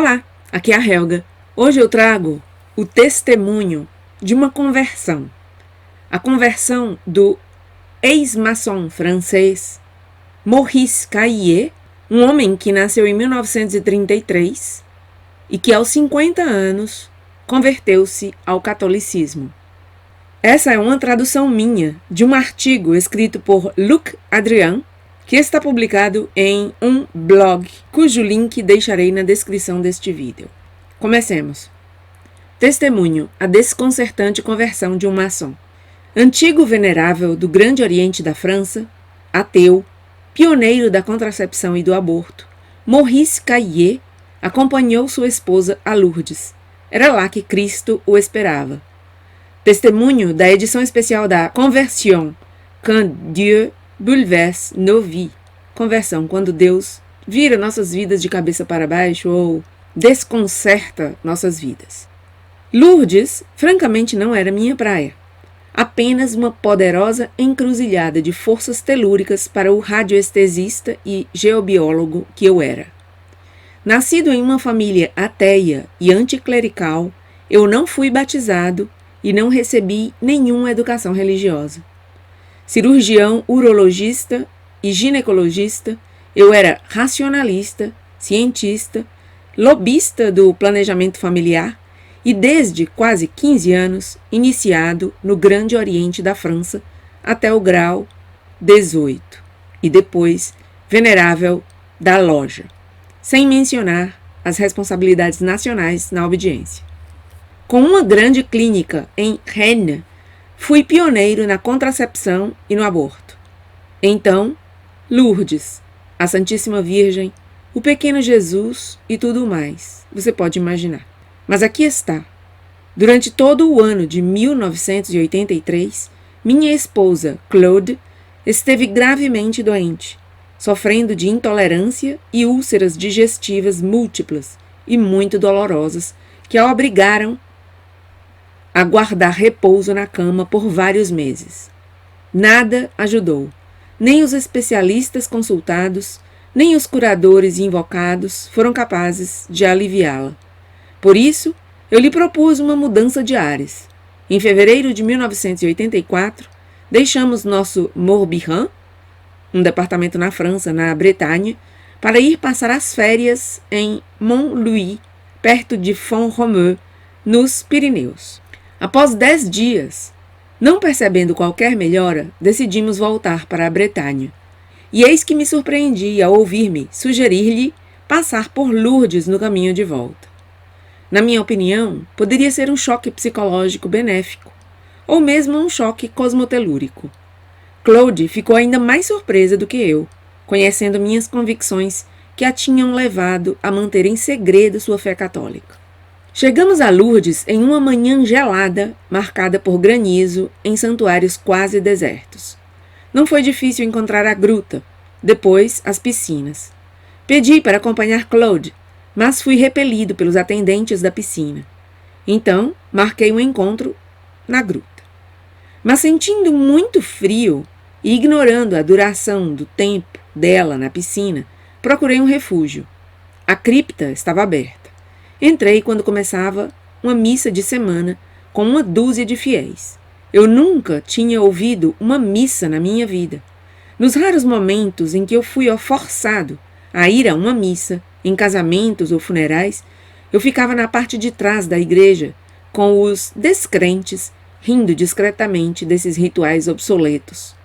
Olá, aqui é a Helga. Hoje eu trago o testemunho de uma conversão. A conversão do ex-maçom francês Maurice Caillier, um homem que nasceu em 1933 e que aos 50 anos converteu-se ao catolicismo. Essa é uma tradução minha de um artigo escrito por Luc Adrian, que está publicado em um blog, cujo link deixarei na descrição deste vídeo. Comecemos. Testemunho: a desconcertante conversão de um maçom. Antigo venerável do Grande Oriente da França, ateu, pioneiro da contracepção e do aborto, Maurice Caillier acompanhou sua esposa a Lourdes. Era lá que Cristo o esperava. Testemunho da edição especial da Conversion, Quand Dieu bouleverse nos vies. Conversão, quando Deus vira nossas vidas de cabeça para baixo ou desconcerta nossas vidas. Lourdes, francamente, não era minha praia. Apenas uma poderosa encruzilhada de forças telúricas para o radioestesista e geobiólogo que eu era. Nascido em uma família ateia e anticlerical, eu não fui batizado e não recebi nenhuma educação religiosa. Cirurgião, urologista e ginecologista, eu era racionalista, cientista, lobista do planejamento familiar e desde quase 15 anos iniciado no Grande Oriente da França até o grau 18 e depois venerável da loja, sem mencionar as responsabilidades nacionais na obediência. Com uma grande clínica em Rennes, fui pioneiro na contracepção e no aborto. Então, Lourdes, a Santíssima Virgem, o pequeno Jesus e tudo mais, você pode imaginar. Mas aqui está. Durante todo o ano de 1983, minha esposa, Claude, esteve gravemente doente, sofrendo de intolerância e úlceras digestivas múltiplas e muito dolorosas que a obrigaram a guardar repouso na cama por vários meses. Nada ajudou. Nem os especialistas consultados, nem os curadores invocados foram capazes de aliviá-la. Por isso, eu lhe propus uma mudança de ares. Em fevereiro de 1984, deixamos nosso Morbihan, um departamento na França, na Bretanha, para ir passar as férias em Montlouis, perto de Font-Romeu, nos Pirineus. Após 10 dias, não percebendo qualquer melhora, decidimos voltar para a Bretanha. E eis que me surpreendi ao ouvir-me sugerir-lhe passar por Lourdes no caminho de volta. Na minha opinião, poderia ser um choque psicológico benéfico, ou mesmo um choque cosmotelúrico. Claude ficou ainda mais surpresa do que eu, conhecendo minhas convicções que a tinham levado a manter em segredo sua fé católica. Chegamos a Lourdes em uma manhã gelada, marcada por granizo, em santuários quase desertos. Não foi difícil encontrar a gruta, depois as piscinas. Pedi para acompanhar Claude, mas fui repelido pelos atendentes da piscina. Então, marquei um encontro na gruta. Mas sentindo muito frio e ignorando a duração do tempo dela na piscina, procurei um refúgio. A cripta estava aberta. Entrei quando começava uma missa de semana com uma dúzia de fiéis. Eu nunca tinha ouvido uma missa na minha vida. Nos raros momentos em que eu fui forçado a ir a uma missa, em casamentos ou funerais, eu ficava na parte de trás da igreja, com os descrentes, rindo discretamente desses rituais obsoletos.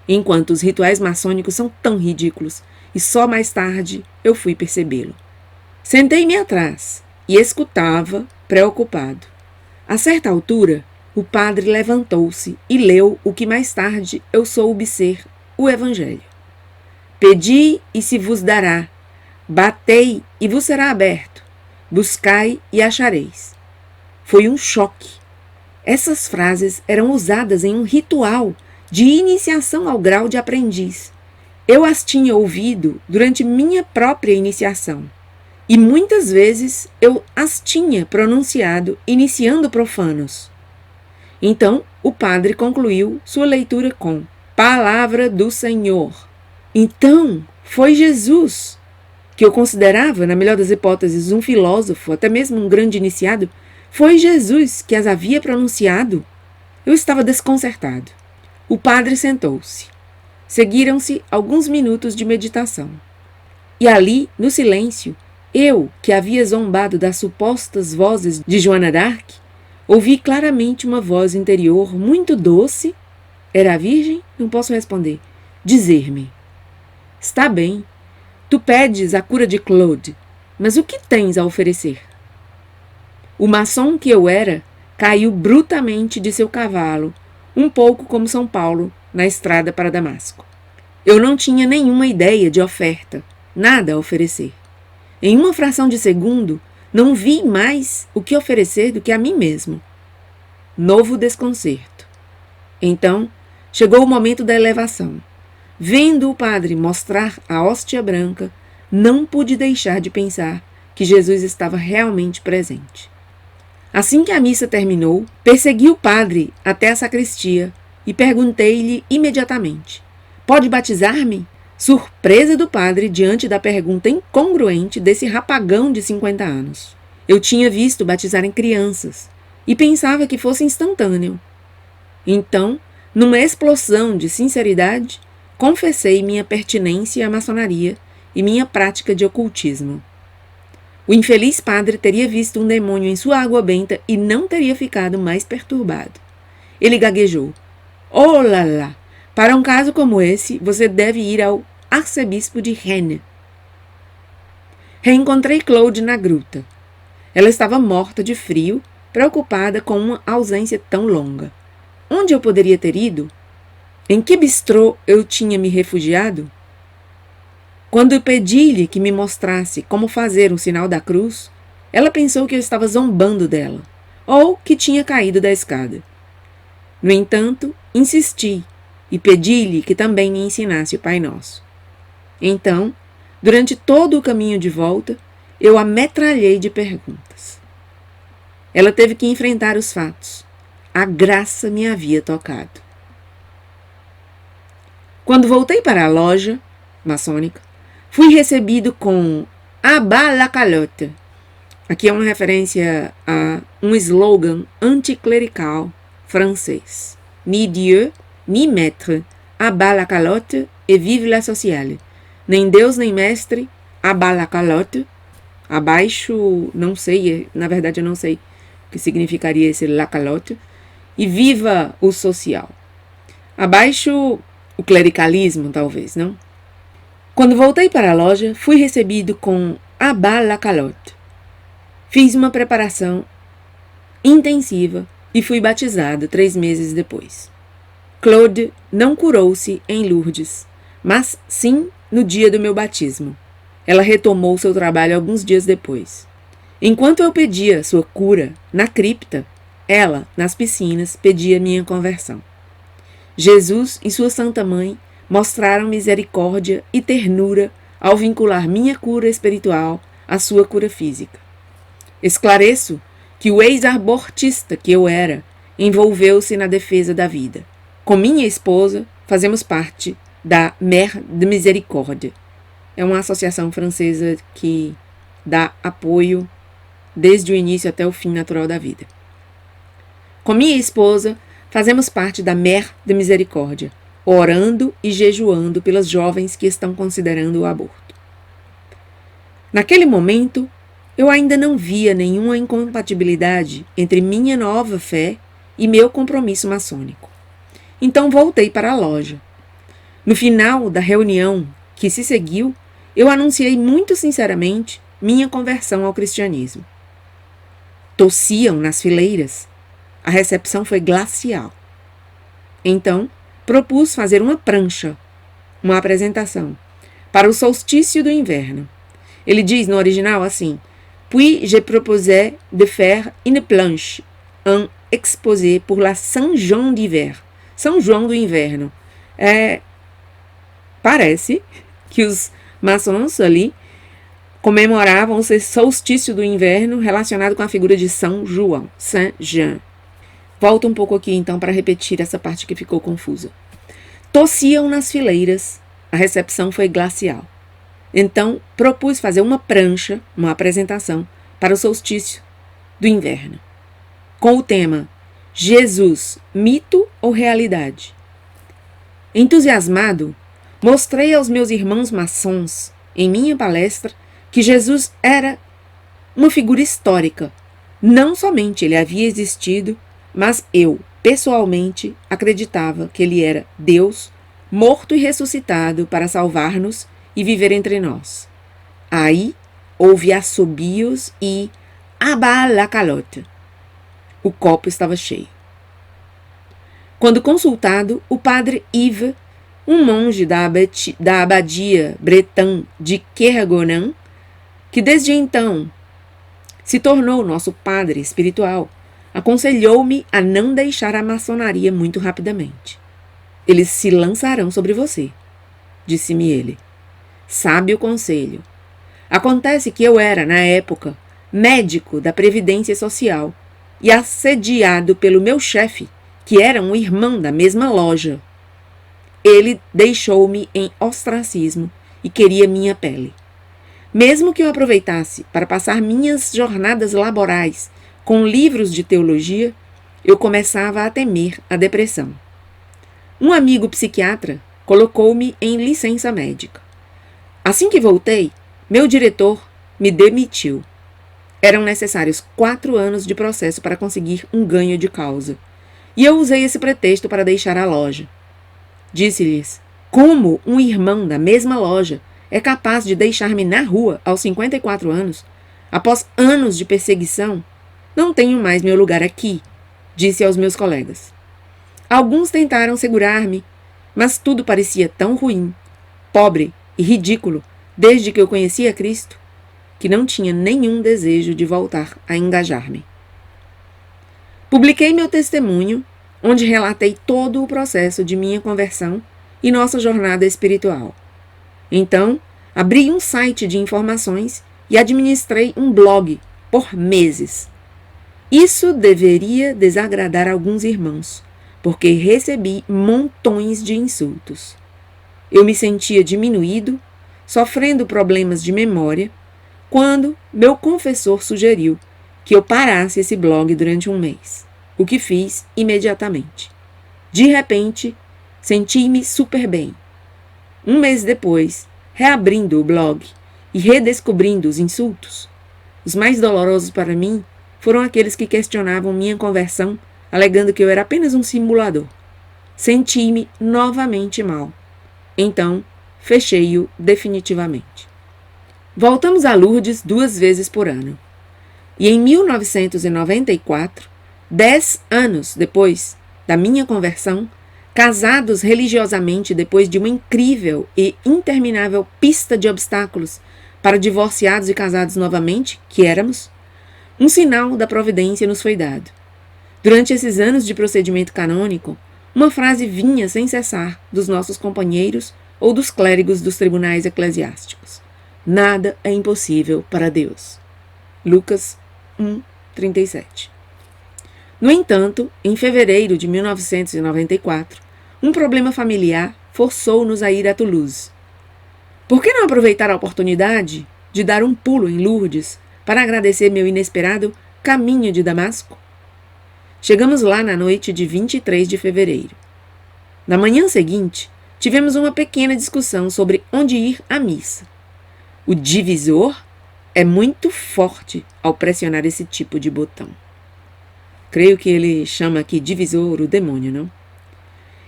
Enquanto os rituais maçônicos são tão ridículos, e só mais tarde eu fui percebê-lo. Sentei-me atrás e escutava, preocupado. A certa altura, o padre levantou-se e leu o que mais tarde eu soube ser o Evangelho. Pedi e se vos dará, batei e vos será aberto, buscai e achareis. Foi um choque. Essas frases eram usadas em um ritual de iniciação ao grau de aprendiz. Eu as tinha ouvido durante minha própria iniciação. E muitas vezes eu as tinha pronunciado iniciando profanos. Então, o padre concluiu sua leitura com Palavra do Senhor. Então, foi Jesus que eu considerava, na melhor das hipóteses, um filósofo, até mesmo um grande iniciado, foi Jesus que as havia pronunciado. Eu estava desconcertado. O padre sentou-se. Seguiram-se alguns minutos de meditação. E ali, no silêncio, eu, que havia zombado das supostas vozes de Joana d'Arc, ouvi claramente uma voz interior muito doce. Era a Virgem? Não posso responder. Dizer-me: está bem, tu pedes a cura de Claude, mas o que tens a oferecer? O maçom que eu era caiu brutamente de seu cavalo, um pouco como São Paulo, na estrada para Damasco. Eu não tinha nenhuma ideia de oferta, nada a oferecer. Em uma fração de segundo, não vi mais o que oferecer do que a mim mesmo. Novo desconcerto. Então, chegou o momento da elevação. Vendo o padre mostrar a hóstia branca, não pude deixar de pensar que Jesus estava realmente presente. Assim que a missa terminou, persegui o padre até a sacristia e perguntei-lhe imediatamente: pode batizar-me? Surpresa do padre diante da pergunta incongruente desse rapagão de 50 anos. Eu tinha visto batizarem crianças e pensava que fosse instantâneo. Então, numa explosão de sinceridade, confessei minha pertinência à maçonaria e minha prática de ocultismo. O infeliz padre teria visto um demônio em sua água benta e não teria ficado mais perturbado. Ele gaguejou: oh lá lá, para um caso como esse, você deve ir ao arcebispo de Rennes. Reencontrei Claude na gruta. Ela estava morta de frio, preocupada com uma ausência tão longa. Onde eu poderia ter ido? Em que bistrô eu tinha me refugiado? Quando pedi-lhe que me mostrasse como fazer o sinal da cruz, ela pensou que eu estava zombando dela, ou que tinha caído da escada. No entanto, insisti e pedi-lhe que também me ensinasse o Pai Nosso. Então, durante todo o caminho de volta, eu a metralhei de perguntas. Ela teve que enfrentar os fatos. A graça me havia tocado. Quando voltei para a loja maçônica, fui recebido com "à bas la calotte". Aqui é uma referência a um slogan anticlerical francês. Ni Dieu, ni maître, à bas la calotte et vive la sociale. Nem Deus, nem mestre, à bas la calotte. Abaixo, não sei, na verdade eu não sei o que significaria esse la calotte. E viva o social. Abaixo o clericalismo, talvez, não? Quando voltei para a loja, fui recebido com "à bas la calotte". Fiz uma preparação intensiva e fui batizado 3 meses depois. Claude não curou-se em Lourdes, mas sim no dia do meu batismo. Ela retomou seu trabalho alguns dias depois. Enquanto eu pedia sua cura na cripta, ela, nas piscinas, pedia minha conversão. Jesus e sua Santa Mãe mostraram misericórdia e ternura ao vincular minha cura espiritual à sua cura física. Esclareço que o ex-abortista que eu era envolveu-se na defesa da vida. Com minha esposa, fazemos parte da Mère de Miséricorde. É uma associação francesa que dá apoio desde o início até o fim natural da vida. Com minha esposa, fazemos parte da Mère de Misericórdia, orando e jejuando pelas jovens que estão considerando o aborto. Naquele momento, eu ainda não via nenhuma incompatibilidade entre minha nova fé e meu compromisso maçônico. Então voltei para a loja. No final da reunião que se seguiu, eu anunciei muito sinceramente minha conversão ao cristianismo. Tossiam nas fileiras. A recepção foi glacial. Então, propus fazer uma prancha, uma apresentação, para o solstício do inverno. Ele diz no original assim: Puis je proposais de faire une planche, un exposé pour la Saint-Jean d'hiver. São João do inverno. Parece que os maçons ali comemoravam o solstício do inverno relacionado com a figura de São João, Saint-Jean. Volto um pouco aqui então para repetir essa parte que ficou confusa. Tossiam nas fileiras. A recepção foi glacial. Então, propus fazer uma prancha, uma apresentação, para o solstício do inverno, com o tema Jesus, mito ou realidade? Entusiasmado, mostrei aos meus irmãos maçons, em minha palestra, que Jesus era uma figura histórica. Não somente ele havia existido, mas eu, pessoalmente, acreditava que ele era Deus, morto e ressuscitado para salvar-nos e viver entre nós. Aí houve assobios e abalacalote. O copo estava cheio. Quando consultado, o padre Yves, um monge da abadia breton de Kergonan, que desde então se tornou nosso padre espiritual, aconselhou-me a não deixar a maçonaria muito rapidamente. Eles se lançarão sobre você, disse-me ele. Sabe o conselho. Acontece que eu era, na época, médico da Previdência Social e assediado pelo meu chefe, que era um irmão da mesma loja. Ele deixou-me em ostracismo e queria minha pele. Mesmo que eu aproveitasse para passar minhas jornadas laborais com livros de teologia, eu começava a temer a depressão. Um amigo psiquiatra colocou-me em licença médica. Assim que voltei, meu diretor me demitiu. Eram necessários 4 anos de processo para conseguir um ganho de causa. E eu usei esse pretexto para deixar a loja. Disse-lhes como um irmão da mesma loja é capaz de deixar-me na rua aos 54 anos, após anos de perseguição. Não tenho mais meu lugar aqui, disse aos meus colegas. Alguns tentaram segurar-me, mas tudo parecia tão ruim, pobre e ridículo desde que eu conhecia Cristo, que não tinha nenhum desejo de voltar a engajar-me. Publiquei meu testemunho, onde relatei todo o processo de minha conversão e nossa jornada espiritual. Então, abri um site de informações e administrei um blog por meses. Isso deveria desagradar alguns irmãos, porque recebi montões de insultos. Eu me sentia diminuído, sofrendo problemas de memória, quando meu confessor sugeriu que eu parasse esse blog durante um mês, o que fiz imediatamente. De repente, senti-me super bem. Um mês depois, reabrindo o blog e redescobrindo os insultos, os mais dolorosos para mim foram aqueles que questionavam minha conversão, alegando que eu era apenas um simulador. Senti-me novamente mal. Então, fechei-o definitivamente. Voltamos a Lourdes 2 vezes por ano. E em 1994, 10 anos depois da minha conversão, casados religiosamente depois de uma incrível e interminável pista de obstáculos para divorciados e casados novamente, que éramos, um sinal da providência nos foi dado. Durante esses anos de procedimento canônico, uma frase vinha sem cessar dos nossos companheiros ou dos clérigos dos tribunais eclesiásticos. Nada é impossível para Deus. Lucas 1:37. No entanto, em fevereiro de 1994, um problema familiar forçou-nos a ir a Toulouse. Por que não aproveitar a oportunidade de dar um pulo em Lourdes para agradecer meu inesperado caminho de Damasco? Chegamos lá na noite de 23 de fevereiro. Na manhã seguinte, tivemos uma pequena discussão sobre onde ir à missa. O divisor é muito forte ao pressionar esse tipo de botão. Creio que ele chama aqui divisor o demônio, não?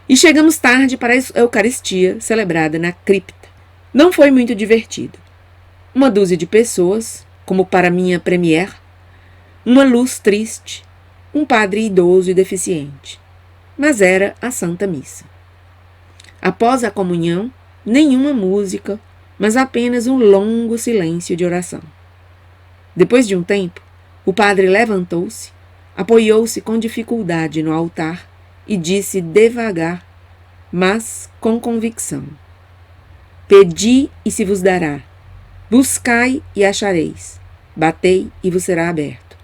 E chegamos tarde para a Eucaristia celebrada na cripta. Não foi muito divertido. Uma dúzia de pessoas, como para minha première, uma luz triste, um padre idoso e deficiente. Mas era a Santa Missa. Após a comunhão, nenhuma música, mas apenas um longo silêncio de oração. Depois de um tempo, o padre levantou-se, apoiou-se com dificuldade no altar e disse devagar, mas com convicção: Pedi e se vos dará, buscai e achareis, batei e vos será aberto.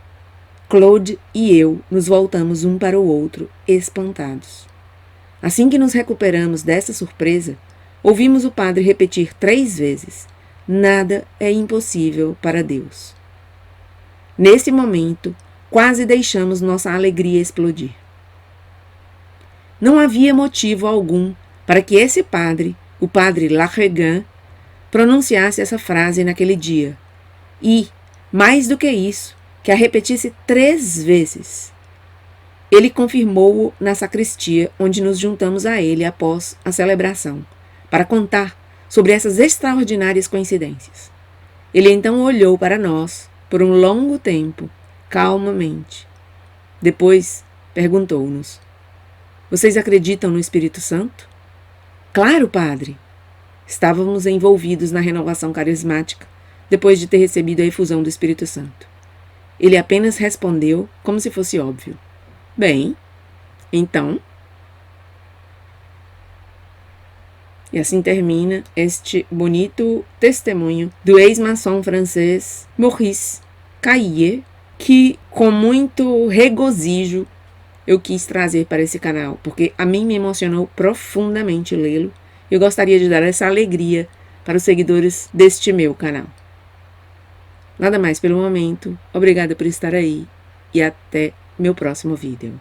Claude e eu nos voltamos um para o outro, espantados. Assim que nos recuperamos dessa surpresa, ouvimos o padre repetir 3 vezes: nada é impossível para Deus. Nesse momento, quase deixamos nossa alegria explodir. Não havia motivo algum para que esse padre, o padre Laregan, pronunciasse essa frase naquele dia e, mais do que isso, que a repetisse 3 vezes. Ele confirmou-o na sacristia, onde nos juntamos a ele após a celebração, para contar sobre essas extraordinárias coincidências. Ele então olhou para nós por um longo tempo, calmamente. Depois perguntou-nos: "Vocês acreditam no Espírito Santo?" "Claro, padre." Estávamos envolvidos na renovação carismática, depois de ter recebido a efusão do Espírito Santo. Ele apenas respondeu como se fosse óbvio: "Bem, então..." E assim termina este bonito testemunho do ex-maçom francês Maurice Caillier, que com muito regozijo eu quis trazer para esse canal, porque a mim me emocionou profundamente lê-lo. Eu gostaria de dar essa alegria para os seguidores deste meu canal. Nada mais pelo momento. Obrigada por estar aí e até meu próximo vídeo.